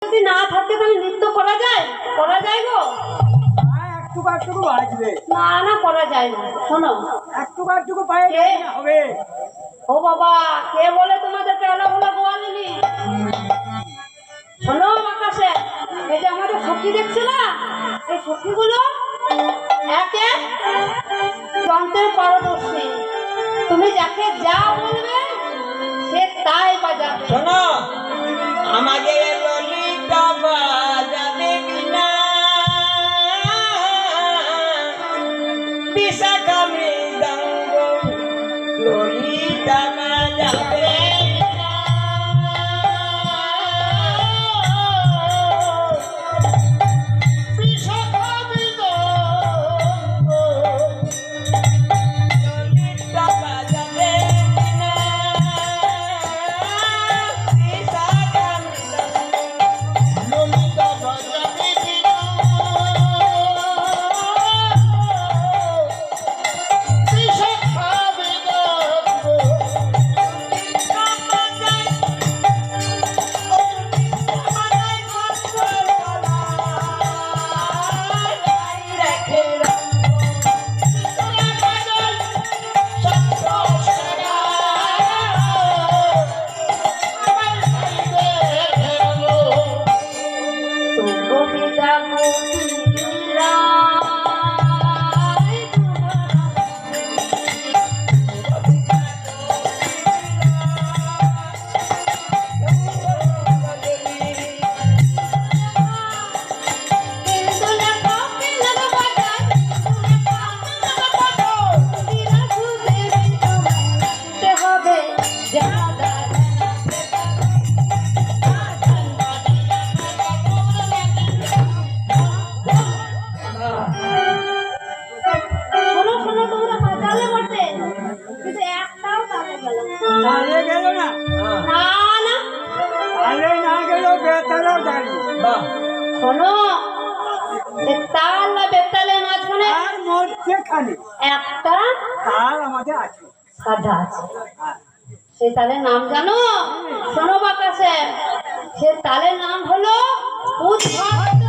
যদি না থাকে তাহলে নৃত্য করা যায়? করা যায় গো? একটু বাজবে না না, করা যায় না। শোনো, একটু পায়ে হবে। ও বাবা, কে বলে তোমাদেরকে এলাভোলা গোয়ালিনি? শোনো আকাশে, এই যে আমাদের সখী দেখছো না, এই সখীগুলো এক এক যন্ত্রের পারদর্শী। তুমি যাকে যা বলবে সে তাই বাজাবে। শোনো, আমাকে ললিতা বাজাবে বিনা, বিশাখা মৃদঙ্গ ললিতা বাজাবে বিনা। বিশাখা মৃদঙ্গ ললিতা বাজাবে বিনা, বিশাখা মৃদঙ্গ ললিতা বাজাবে বিনা। বিশাখা মৃদঙ্গ ললিতা বাজাবে শোনো, তাল আর বেতালের মাঝখানে একটা তাল আমাদের আছে, সাধা আছে। সেই তালের নাম জানো? শোনো বাতাসে, সে তালের নাম হলো উদ্ভট্ট,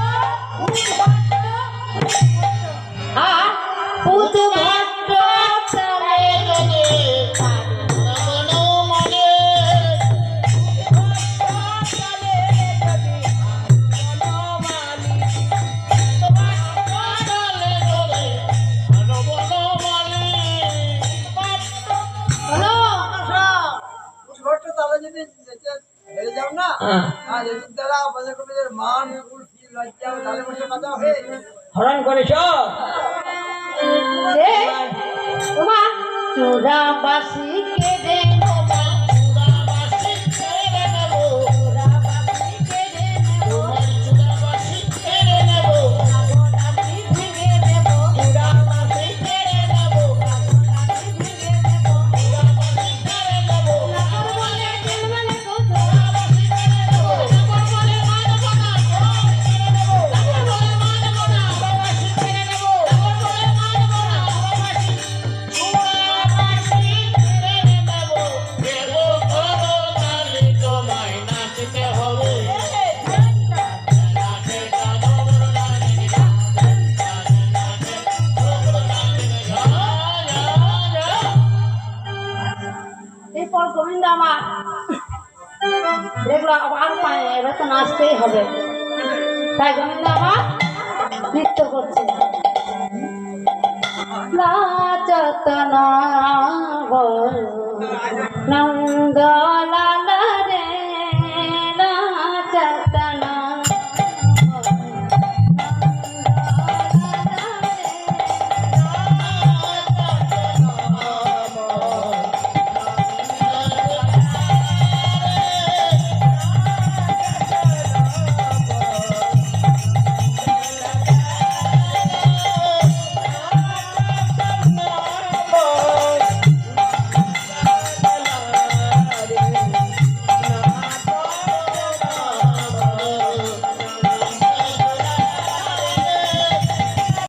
আর উদ্ভট্ট তালে হরণ করেছ তোমার চূড়াবাসী কেড়ে গোবিন্দ আমার দেখলো আর পায়, এবার তো নাচতেই হবে। তাই গোবিন্দ আমার নৃত্য করছে। নন্দলাল